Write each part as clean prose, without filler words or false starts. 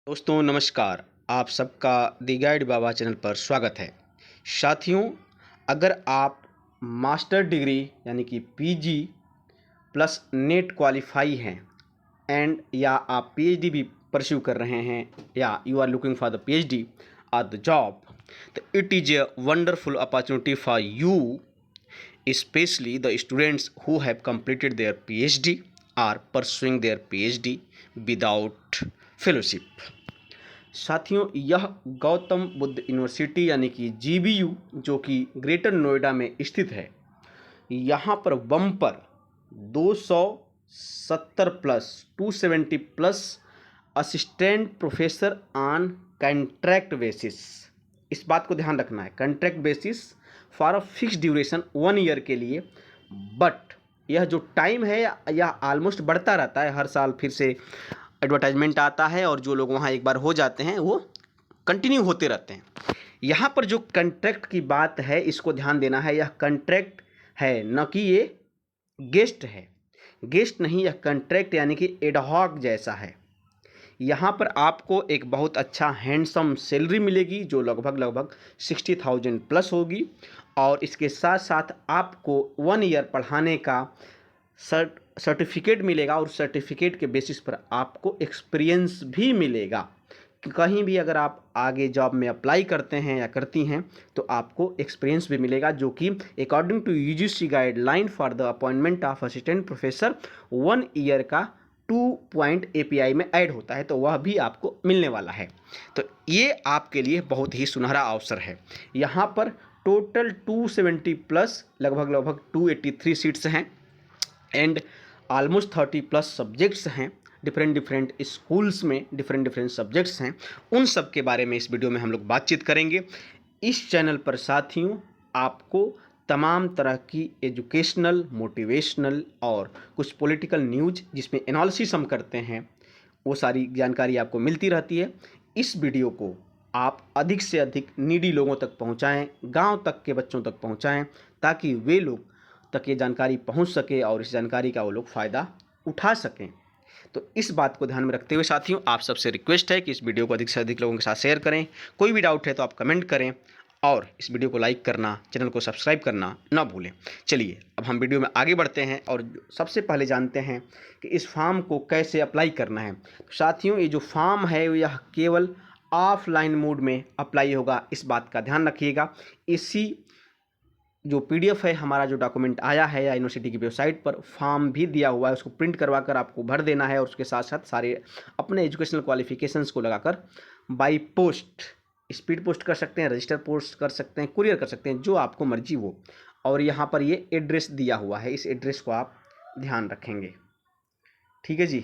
दोस्तों नमस्कार। आप सबका दी गाइड बाबा चैनल पर स्वागत है। साथियों, अगर आप मास्टर डिग्री यानी कि पीजी प्लस नेट क्वालिफाई हैं एंड या आप पीएचडी भी परस्यू कर रहे हैं या you are looking for the PhD और द जॉब, तो it is a wonderful opportunity for you, especially the students who have completed their PhD or pursuing their PhD without fellowship। साथियों, यह Gautam Buddha university यानी कि जीबीयू जो कि greater Noida में स्थित है, यहाँ पर bumper 270 plus 270 plus assistant professor on contract basis, इस बात को ध्यान रखना है, contract basis for a fix duration 1 year के लिए। बट यह जो टाइम है यह ऑलमोस्ट बढ़ता रहता है, हर साल फिर से एडवर्टाइजमेंट आता है और जो लोग वहाँ एक बार हो जाते हैं वो कंटिन्यू होते रहते हैं। यहाँ पर जो कॉन्ट्रैक्ट की बात है इसको ध्यान देना है, यह कॉन्ट्रैक्ट है न कि ये गेस्ट है। गेस्ट नहीं, यह कॉन्ट्रैक्ट यानी कि एडहॉक जैसा है। यहाँ पर आपको एक बहुत अच्छा हैंडसम सैलरी मिलेगी जो लगभग 60,000 प्लस होगी, और इसके साथ साथ आपको 1 ईयर पढ़ाने का सर्टिफिकेट मिलेगा और सर्टिफिकेट के बेसिस पर आपको एक्सपीरियंस भी मिलेगा। कहीं भी अगर आप आगे जॉब में अप्लाई करते हैं या करती हैं तो आपको एक्सपीरियंस भी मिलेगा, जो कि according to UGC guideline for the appointment of assistant professor 1 year का 2 पॉइंट एपीआई में ऐड होता है, तो वह भी आपको मिलने वाला है। तो ये आपके लिए बहुत ही सुनहरा अवसर है। यहाँ पर टोटल 270 प्लस लगभग 283 सीट्स हैं एंड ऑलमोस्ट 30 प्लस सब्जेक्ट्स हैं। डिफरेंट स्कूल्स में डिफरेंट सब्जेक्ट्स हैं। उन सब के बारे में इस वीडियो में हम लोग बातचीत करेंगे। इस चैनल पर साथियों आपको तमाम तरह की एजुकेशनल, मोटिवेशनल और कुछ पॉलिटिकल न्यूज़ जिसमें एनालिसिस हम करते हैं वो सारी जानकारी आपको मिलती रहती है। इस वीडियो को आप अधिक से अधिक नीडी लोगों तक पहुंचाएं, गांव तक के बच्चों तक पहुंचाएं, ताकि वे लोग तक ये जानकारी पहुंच सके और इस जानकारी का वो लोग फ़ायदा उठा सकें। तो इस बात को ध्यान में रखते हुए साथियों आप सबसे रिक्वेस्ट है कि इस वीडियो को अधिक से अधिक लोगों के साथ शेयर करें। कोई भी डाउट है तो आप कमेंट करें और इस वीडियो को लाइक करना, चैनल को सब्सक्राइब करना ना भूलें। चलिए अब हम वीडियो में आगे बढ़ते हैं और सबसे पहले जानते हैं कि इस फॉर्म को कैसे अप्लाई करना है। साथियों, ये जो फॉर्म है यह केवल ऑफलाइन मोड में अप्लाई होगा, इस बात का ध्यान रखिएगा। इसी जो पीडीएफ है हमारा जो डॉक्यूमेंट आया है या यूनिवर्सिटी की वेबसाइट पर फॉर्म भी दिया हुआ है, उसको प्रिंट करवा कर आपको भर देना है और उसके साथ साथ सारे अपने एजुकेशनल क्वालिफिकेशंस को लगाकर बाई पोस्ट, स्पीड पोस्ट कर सकते हैं, रजिस्टर पोस्ट कर सकते हैं, कुरियर कर सकते हैं, जो आपको मर्जी हो। और यहाँ पर ये एड्रेस दिया हुआ है, इस एड्रेस को आप ध्यान रखेंगे, ठीक है जी।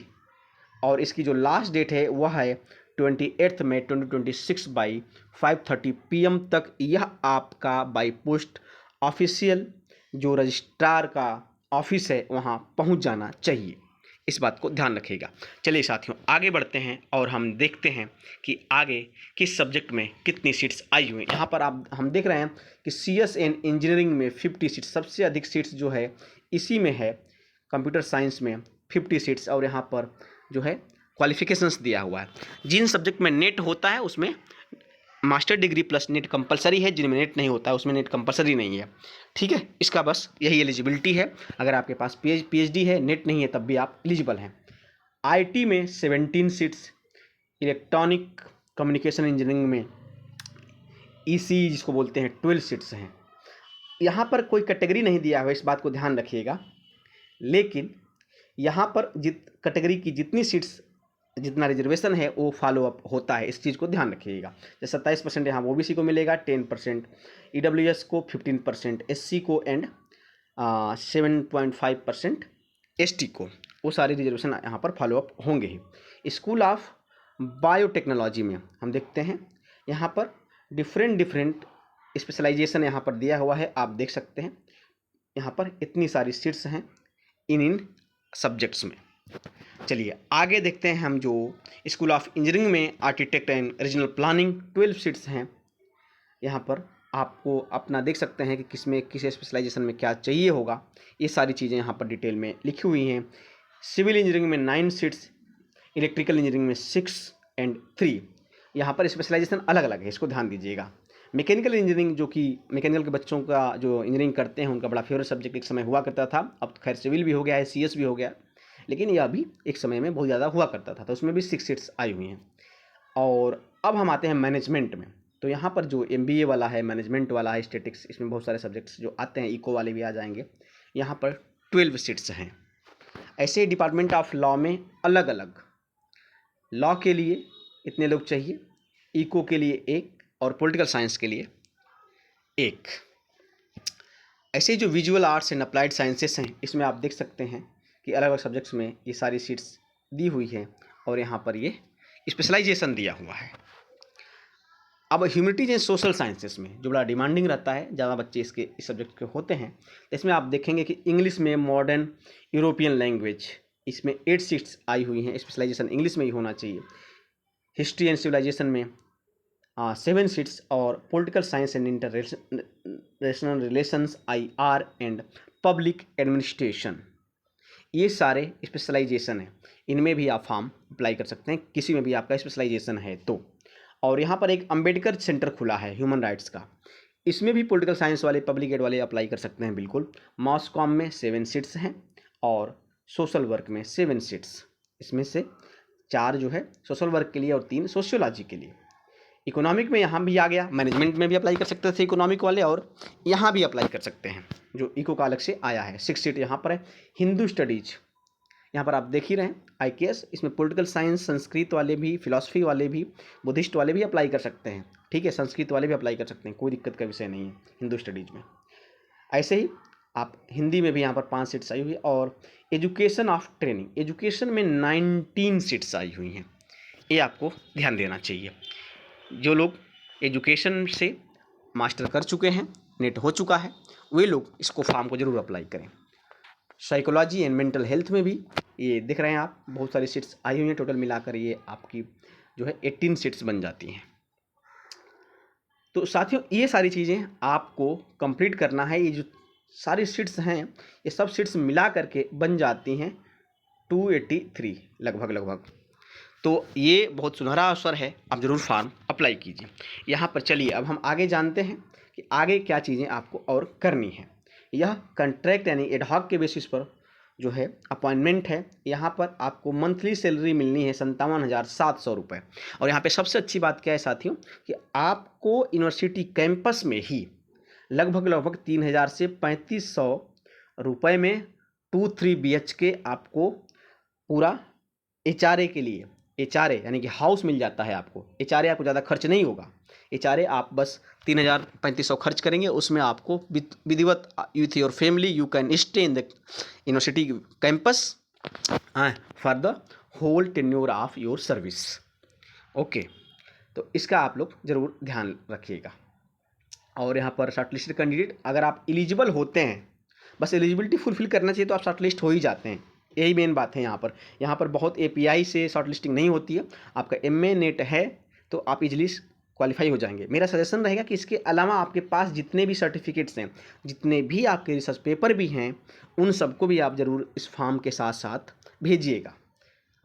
और इसकी जो लास्ट डेट है वह है 28 मई 2026 बाई 5:30 PM तक यह आपका बाई पोस्ट ऑफिशियल जो रजिस्ट्रार का ऑफिस है वहाँ पहुँच जाना चाहिए, इस बात को ध्यान रखिएगा। चलिए साथियों आगे बढ़ते हैं और हम देखते हैं कि आगे किस सब्जेक्ट में कितनी सीट्स आई हुई हैं। यहाँ पर हम देख रहे हैं कि CS एंड इंजीनियरिंग में 50 सीट्स, सबसे अधिक सीट्स जो है इसी में है, कंप्यूटर साइंस में 50 सीट्स, और यहाँ पर जो है क्वालिफिकेशंस दिया हुआ है। जिन सब्जेक्ट में नेट होता है उसमें master degree plus net compulsory है, जिनमें नेट नहीं होता है उसमें नेट कंपलसरी नहीं है, ठीक है। इसका बस यही एलिजिबिलिटी है, अगर आपके पास पीएचडी है, नेट नहीं है, तब भी आप एलिजिबल हैं। आईटी में 17 सीट्स, इलेक्ट्रॉनिक कम्युनिकेशन इंजीनियरिंग में ईसी जिसको बोलते हैं 12 सीट्स हैं। यहाँ पर कोई कैटेगरी नहीं दिया हुआ, इस बात को ध्यान रखिएगा, लेकिन यहाँ पर कैटेगरी की जितनी सीट्स, जितना रिजर्वेशन है वो फॉलो अप होता है, इस चीज़ को ध्यान रखिएगा। जैसे 27% यहाँ ओबीसी को मिलेगा, 10% ईडब्ल्यूएस को, 15% एससी को एंड 7.5% एसटी को, वो सारे रिजर्वेशन यहाँ पर फॉलो अप होंगे ही। स्कूल ऑफ बायोटेक्नोलॉजी में हम देखते हैं यहाँ पर डिफरेंट स्पेशलाइजेशन यहाँ पर दिया हुआ है, आप देख सकते हैं यहाँ पर इतनी सारी सीट्स हैं इन सब्जेक्ट्स में। चलिए आगे देखते हैं हम जो स्कूल ऑफ इंजीनियरिंग में architect and regional planning 12 seats हैं। यहाँ पर आपको अपना देख सकते हैं कि किस स्पेशलाइजेशन में क्या चाहिए होगा, ये सारी चीज़ें यहाँ पर डिटेल में लिखी हुई हैं। सिविल इंजीनियरिंग में 9 सीट्स, इलेक्ट्रिकल इंजीनियरिंग में 6 एंड 3। यहाँ पर स्पेशलाइजेशन अलग अलग है, इसको ध्यान दीजिएगा। मैकेनिकल इंजीनियरिंग, जो कि मैकेनिकल के बच्चों का जो इंजीनियरिंग करते हैं उनका बड़ा फेवरेट सब्जेक्ट एक समय हुआ करता था, अब तो खैर सिविल भी हो गया है, CS भी हो गया, लेकिन यह भी एक समय में बहुत ज़्यादा हुआ करता था, तो उसमें भी 6 सीट्स आई हुई हैं। और अब हम आते हैं मैनेजमेंट में, तो यहाँ पर जो MBA वाला है, मैनेजमेंट वाला है, स्टैटिक्स, इसमें बहुत सारे सब्जेक्ट्स जो आते हैं, इको वाले भी आ जाएंगे। यहाँ पर 12 सीट्स हैं। ऐसे डिपार्टमेंट ऑफ लॉ में अलग अलग, लॉ के लिए इतने लोग चाहिए, इको के लिए 1 और पॉलिटिकल साइंस के लिए 1। ऐसे जो visual arts and applied sciences हैं, इसमें आप देख सकते हैं कि अलग अलग सब्जेक्ट्स में ये सारी सीट्स दी हुई हैं और यहाँ पर ये स्पेशलाइजेशन दिया हुआ है। अब ह्यूमैनिटीज एंड सोशल साइंसेस में जो बड़ा डिमांडिंग रहता है, ज़्यादा बच्चे इस सब्जेक्ट के होते हैं, तो इसमें आप देखेंगे कि इंग्लिश में मॉडर्न यूरोपियन लैंग्वेज, इसमें 8 सीट्स आई हुई हैं, स्पेशलाइजेशन इंग्लिश में ही होना चाहिए। हिस्ट्री एंड सिविलाइजेशन में 7 सीट्स और political science and international relations IR and public administration, ये सारे स्पेशलाइजेशन हैं, इनमें भी आप फॉर्म अप्लाई कर सकते हैं, किसी में भी आपका स्पेशलाइजेशन है तो। और यहाँ पर एक अंबेडकर सेंटर खुला है ह्यूमन राइट्स का, इसमें भी पॉलिटिकल साइंस वाले, पब्लिक एड वाले अप्लाई कर सकते हैं बिल्कुल। मास कॉम में 7 सीट्स हैं और सोशल वर्क में 7 सीट्स, इसमें से 4 जो है सोशल वर्क के लिए और 3 सोशियोलॉजी के लिए। इकोनॉमिक में यहाँ भी आ गया, मैनेजमेंट में भी अप्लाई कर सकते थे इकोनॉमिक वाले, और यहाँ भी अप्लाई कर सकते हैं, जो इको का अलग से आया है। 6 सीट यहाँ पर है। हिंदू स्टडीज, यहाँ पर आप देख ही रहे हैं, IKS, इसमें पॉलिटिकल साइंस, संस्कृत वाले भी, फिलॉसफी वाले भी, बुद्धिस्ट वाले भी अप्लाई कर सकते हैं, ठीक है, संस्कृत वाले भी अप्लाई कर सकते हैं, कोई दिक्कत का विषय नहीं है हिंदू स्टडीज़ में। ऐसे ही आप हिंदी में भी यहाँ पर 5 सीट्स आई हुई है। और एजुकेशन ऑफ ट्रेनिंग, एजुकेशन में 19 सीट्स आई हुई हैं, ये आपको ध्यान देना चाहिए। जो लोग एजुकेशन से मास्टर कर चुके हैं, नेट हो चुका है, वे लोग इसको फॉर्म को ज़रूर अप्लाई करें। साइकोलॉजी एंड मेंटल हेल्थ में भी ये दिख रहे हैं आप, बहुत सारी सीट्स आई हुई हैं, टोटल मिलाकर ये आपकी जो है 18 सीट्स बन जाती हैं। तो साथियों, ये सारी चीज़ें आपको कंप्लीट करना है। ये जो सारी सीट्स हैं, ये सब सीट्स मिला करके बन जाती हैं 283 लगभग। तो ये बहुत सुनहरा अवसर है, आप ज़रूर फॉर्म अप्लाई कीजिए। यहाँ पर चलिए अब हम आगे जानते हैं कि आगे क्या चीज़ें आपको और करनी है। यह कॉन्ट्रैक्ट यानी एडहॉक के बेसिस पर जो है अपॉइंटमेंट है। यहाँ पर आपको मंथली सैलरी मिलनी है 57,700 रुपये। और यहाँ पे सबसे अच्छी बात क्या है साथियों, कि आपको यूनिवर्सिटी कैंपस में ही लगभग 3,000 से 3,500 रुपये में 2-3 BHK आपको पूरा HRA के लिए, HRA यानी कि हाउस मिल जाता है आपको। HRA आपको ज़्यादा खर्च नहीं होगा, HRA आप बस 3,000-3,500 खर्च करेंगे, उसमें आपको विधिवत with your family you can stay in the university campus for the whole tenure of your service. Okay, तो इसका आप लोग ज़रूर ध्यान रखिएगा। और यहाँ पर शॉर्टलिस्टेड कैंडिडेट, अगर आप एलिजिबल होते हैं, बस एलिजिबिलिटी फुलफिल करना चाहिए तो आप शॉर्टलिस्ट हो ही जाते हैं, यही मेन बात है। यहाँ पर बहुत API से शॉर्टलिस्टिंग नहीं होती है। आपका MA नेट है तो आप इजीली क्वालिफाई हो जाएंगे। मेरा सजेशन रहेगा कि इसके अलावा आपके पास जितने भी सर्टिफिकेट्स हैं, जितने भी आपके रिसर्च पेपर भी हैं, उन सबको भी आप ज़रूर इस फॉर्म के साथ साथ भेजिएगा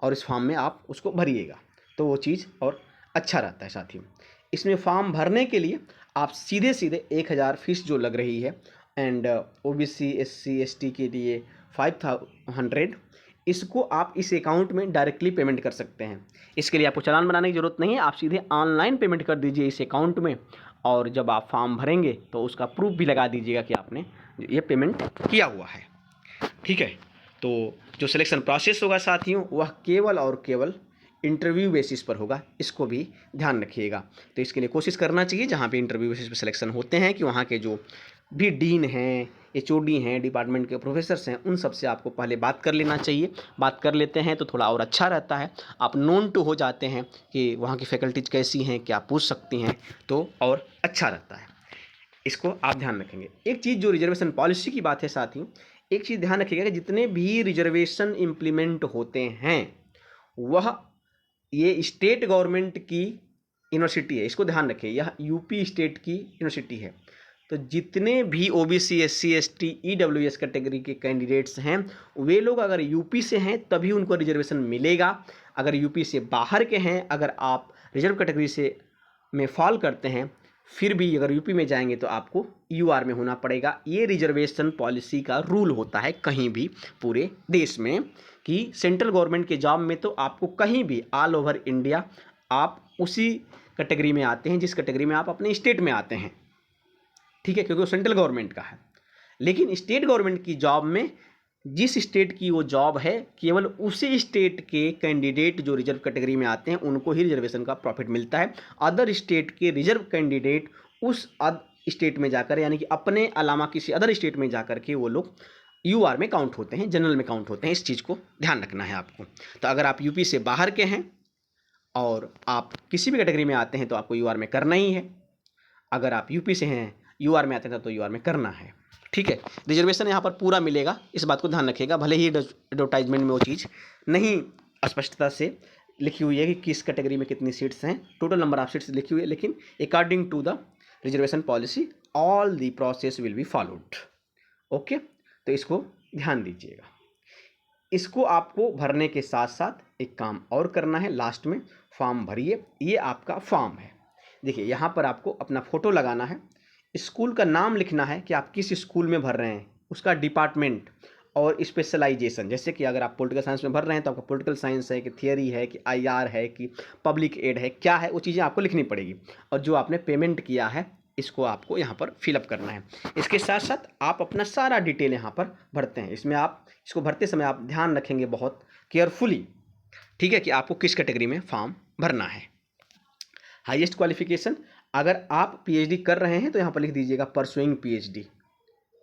और इस फॉर्म में आप उसको भरिएगा, तो वो चीज़ और अच्छा रहता है साथियों। इसमें फॉर्म भरने के लिए आप सीधे 1,000 फीस जो लग रही है, एंड OBC SC ST के लिए 500, इसको आप इस अकाउंट में डायरेक्टली पेमेंट कर सकते हैं। इसके लिए आपको चालान बनाने की ज़रूरत नहीं है, आप सीधे ऑनलाइन पेमेंट कर दीजिए इस अकाउंट में, और जब आप फॉर्म भरेंगे तो उसका प्रूफ भी लगा दीजिएगा कि आपने ये पेमेंट किया हुआ है, ठीक है। तो जो सिलेक्शन प्रोसेस होगा साथियों, वह केवल और केवल इंटरव्यू बेसिस पर होगा, इसको भी ध्यान रखिएगा। तो इसके लिए कोशिश करना चाहिए जहाँ पे इंटरव्यू बेसिस पर सिलेक्शन होते हैं कि वहाँ के जो भी डीन हैं, HOD हैं, डिपार्टमेंट के प्रोफेसर्स हैं, उन सब से आपको पहले बात कर लेना चाहिए। बात कर लेते हैं तो थोड़ा और अच्छा रहता है, आप नोन टू हो जाते हैं कि वहाँ की फैकल्टीज कैसी हैं, क्या पूछ सकती हैं, तो और अच्छा रहता है। इसको आप ध्यान रखेंगे। एक चीज़ जो रिजर्वेशन पॉलिसी की बात है साथियों, एक चीज़ ध्यान रखिएगा कि जितने भी रिजर्वेशन इम्प्लीमेंट होते हैं वह ये स्टेट गवर्नमेंट की यूनिवर्सिटी है, इसको ध्यान रखिए, यह UP स्टेट की यूनिवर्सिटी है। तो जितने भी OBC SC ST EWS category के कैंडिडेट्स हैं, वे लोग अगर UP से हैं तभी उनको रिजर्वेशन मिलेगा, अगर यूपी से बाहर के हैं, अगर आप रिजर्व कैटेगरी से में फॉल करते हैं, फिर भी अगर यूपी में जाएंगे तो आपको यूआर में होना पड़ेगा। ये रिजर्वेशन पॉलिसी का रूल होता है कहीं भी पूरे देश में, कि सेंट्रल गवर्नमेंट के जॉब में तो आपको कहीं भी ऑल ओवर इंडिया आप उसी कैटेगरी में आते हैं जिस कैटेगरी में आप अपने स्टेट में आते हैं, ठीक है, क्योंकि वो सेंट्रल गवर्नमेंट का है। लेकिन स्टेट गवर्नमेंट की जॉब में जिस स्टेट की वो जॉब है, केवल उसी स्टेट के कैंडिडेट जो रिजर्व कैटेगरी में आते हैं उनको ही रिजर्वेशन का प्रॉफिट मिलता है। अदर स्टेट के रिजर्व कैंडिडेट उस स्टेट में जाकर, यानी कि अपने अलावा किसी अदर स्टेट में जाकर के वो लोग यूआर में काउंट होते हैं, जनरल में काउंट होते हैं। इस चीज़ को ध्यान रखना है आपको। तो अगर आप यूपी से बाहर के हैं और आप किसी भी कैटेगरी में आते हैं तो आपको यूआर में करना ही है। अगर आप यूपी से हैं, यूआर में आते हैं तो यूआर में करना है, ठीक है। रिजर्वेशन यहाँ पर पूरा मिलेगा, इस बात को ध्यान रखिएगा। भले ही एडवर्टाइजमेंट में वो चीज़ नहीं स्पष्टता से लिखी हुई है कि किस कैटेगरी में कितनी सीट्स हैं, टोटल नंबर ऑफ सीट्स लिखी हुई है, लेकिन according to the reservation policy all the process will be followed. Okay, तो इसको ध्यान दीजिएगा। इसको आपको भरने के साथ साथ एक काम और करना है, लास्ट में फॉर्म भरिए। ये आपका फॉर्म है, देखिए यहाँ पर आपको अपना फ़ोटो लगाना है, स्कूल का नाम लिखना है कि आप किस स्कूल में भर रहे हैं, उसका डिपार्टमेंट और स्पेशलाइजेशन। जैसे कि अगर आप पॉलिटिकल साइंस में भर रहे हैं तो आपका पॉलिटिकल साइंस है कि थियरी है कि आईआर है कि पब्लिक एड है, क्या है, वो चीज़ें आपको लिखनी पड़ेगी। और जो आपने पेमेंट किया है इसको आपको यहाँ पर फिलअप करना है। इसके साथ साथ आप अपना सारा डिटेल यहाँ पर भरते हैं। इसमें आप इसको भरते समय आप ध्यान रखेंगे बहुत केयरफुली, ठीक है, कि आपको किस कैटेगरी में फॉर्म भरना है। हाईएस्ट क्वालिफिकेशन, अगर आप पीएचडी कर रहे हैं तो यहाँ पर लिख दीजिएगा परसुइंग पीएचडी,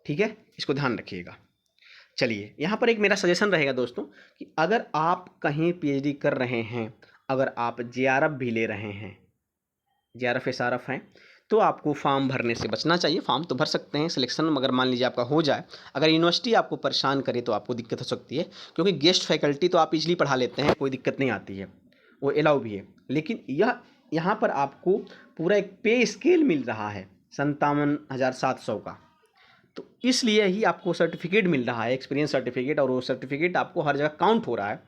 ठीक है, इसको ध्यान रखिएगा। चलिए, यहाँ पर एक मेरा सजेशन रहेगा दोस्तों कि अगर आप कहीं पीएचडी कर रहे हैं, अगर आप जेआरएफ भी ले रहे हैं, जेआरएफ एसआरएफ हैं, तो आपको फॉर्म भरने से बचना चाहिए। फॉर्म तो भर सकते हैं, सिलेक्शन अगर मान लीजिए आपका हो जाए, अगर यूनिवर्सिटी आपको परेशान करे तो आपको दिक्कत हो सकती है, क्योंकि गेस्ट फैकल्टी तो आप इजली पढ़ा लेते हैं, कोई दिक्कत नहीं आती है, वो अलाउ भी है। लेकिन यहाँ पर आपको पूरा एक पे स्केल मिल रहा है 57,700 का, तो इसलिए ही आपको सर्टिफिकेट मिल रहा है, एक्सपीरियंस सर्टिफिकेट, और वो सर्टिफिकेट आपको हर जगह काउंट हो रहा है।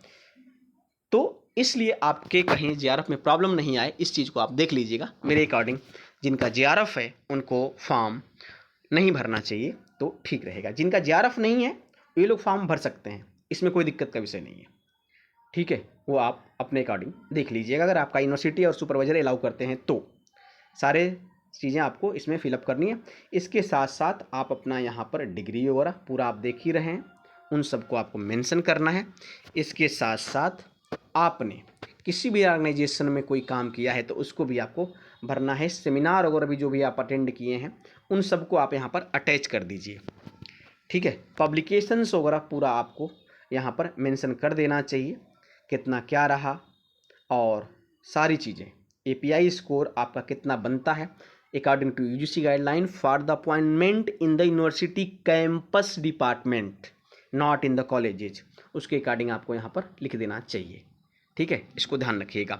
तो इसलिए आपके कहीं जेआरएफ में प्रॉब्लम नहीं आए, इस चीज़ को आप देख लीजिएगा। मेरे अकॉर्डिंग जिनका जेआरएफ है उनको फॉर्म नहीं भरना चाहिए, तो ठीक रहेगा। जिनका जेआरएफ नहीं है ये लोग फॉर्म भर सकते हैं, इसमें कोई दिक्कत का विषय नहीं है, ठीक है। वो आप अपने अकॉर्डिंग देख लीजिएगा। अगर आपका यूनिवर्सिटी और सुपरवाइजर अलाउ करते हैं तो सारे चीज़ें आपको इसमें फिलअप करनी है। इसके साथ साथ आप अपना यहाँ पर डिग्री वगैरह पूरा आप देख ही रहे हैं, उन सबको आपको मेंशन करना है। इसके साथ साथ आपने किसी भी ऑर्गेनाइजेशन में कोई काम किया है तो उसको भी आपको भरना है। सेमिनार वगैरह भी जो भी आप अटेंड किए हैं उन सबको आप यहाँ पर अटैच कर दीजिए, ठीक है। पब्लिकेशंस वगैरह पूरा आपको यहाँ पर मेंशन कर देना चाहिए, कितना क्या रहा, और सारी चीज़ें। एपीआई स्कोर आपका कितना बनता है according to UGC guideline for the appointment in the university campus department, not in the colleges, उसके अकॉर्डिंग आपको यहाँ पर लिख देना चाहिए, ठीक है। इसको ध्यान रखिएगा।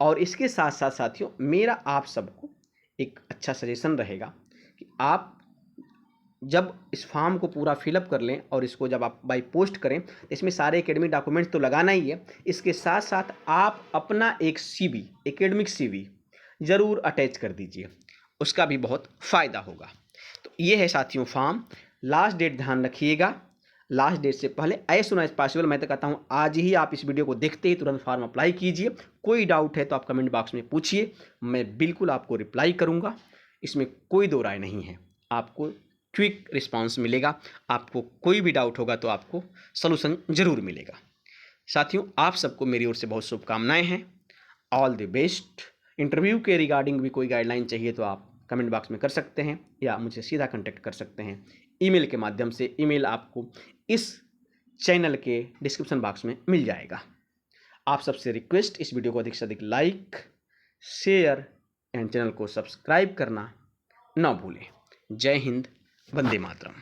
और इसके साथ साथ साथियों, मेरा आप सबको एक अच्छा सजेशन रहेगा कि आप जब इस फॉर्म को पूरा फिलअप कर लें और इसको जब आप बाई पोस्ट करें तो इसमें सारे एकेडमिक डॉक्यूमेंट्स तो लगाना ही है। इसके साथ साथ आप अपना एक CV, एकेडमिक CV ज़रूर अटैच कर दीजिए, उसका भी बहुत फ़ायदा होगा। तो ये है साथियों फॉर्म। लास्ट डेट ध्यान रखिएगा, लास्ट डेट से पहले एज सुन एज पॉसिबल, मैं तो कहता हूँ आज ही आप इस वीडियो को देखते ही तुरंत फॉर्म अप्लाई कीजिए। कोई डाउट है तो आप कमेंट बॉक्स में पूछिए, मैं बिल्कुल आपको रिप्लाई करूँगा, इसमें कोई दो राय नहीं है। आपको क्विक रिस्पांस मिलेगा, आपको कोई भी डाउट होगा तो आपको सलूशन ज़रूर मिलेगा। साथियों, आप सबको मेरी ओर से बहुत शुभकामनाएं हैं। All the best. इंटरव्यू के रिगार्डिंग भी कोई गाइडलाइन चाहिए तो आप कमेंट बॉक्स में कर सकते हैं या मुझे सीधा कांटेक्ट कर सकते हैं ईमेल के माध्यम से। ईमेल आपको इस चैनल के डिस्क्रिप्शन बॉक्स में मिल जाएगा। आप सबसे रिक्वेस्ट, इस वीडियो को अधिक से अधिक लाइक, शेयर एंड चैनल को सब्सक्राइब करना ना भूलें। जय हिंद, वंदे मातरम।